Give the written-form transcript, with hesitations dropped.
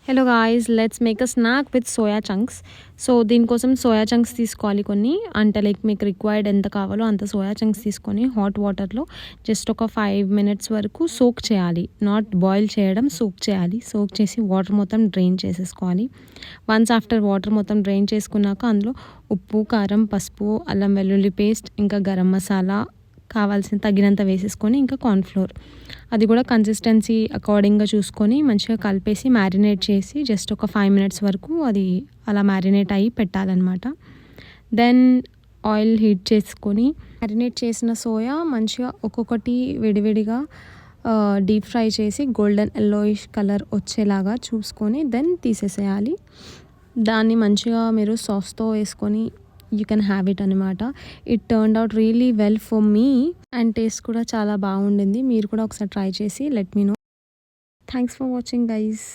Hello guys, let's make a snack with soya chunks. So దీనికోసం soya chunks తీసుకోవాలి కొన్ని, అంటే లైక్ మీకు రిక్వైర్డ్ ఎంత కావాలో అంత సోయా చంక్స్ తీసుకొని హాట్ వాటర్లో జస్ట్ ఒక 5 మినిట్స్ వరకు సోక్ చేయాలి. నాట్ బాయిల్ చేయడం, సోక్ చేయాలి. సోక్ చేసి వాటర్ మొత్తం డ్రైన్ చేసేసుకోవాలి. వన్స్ ఆఫ్టర్ వాటర్ మొత్తం డ్రైన్ చేసుకున్నాక అందులో ఉప్పు, కారం, పసుపు, అల్లం వెల్లుల్లి పేస్ట్, ఇంకా గరం మసాలా కావాల్సిన తగినంత వేసేసుకొని ఇంకా కార్న్ఫ్లోర్ అది కూడా కన్సిస్టెన్సీ అకార్డింగ్గా చూసుకొని మంచిగా కలిపేసి మ్యారినేట్ చేసి జస్ట్ ఒక 5 మినిట్స్ వరకు అది అలా మ్యారినేట్ అయ్యి పెట్టాలన్నమాట. దెన్ ఆయిల్ హీట్ చేసుకొని మ్యారినేట్ చేసిన సోయా మంచిగా ఒక్కొక్కటి విడివిడిగా డీప్ ఫ్రై చేసి గోల్డెన్ ఎల్లోయిష్ కలర్ వచ్చేలాగా చూసుకొని దెన్ తీసేసేయాలి. దాన్ని మంచిగా మీరు సాస్తో వేసుకొని యూ కెన్ హ్యావ్ ఇట్ అనమాట. It turned out really well for me and taste కూడా చాలా బాగుండింది. మీరు కూడా ఒకసారి ట్రై చేసి let me know. Thanks for watching guys.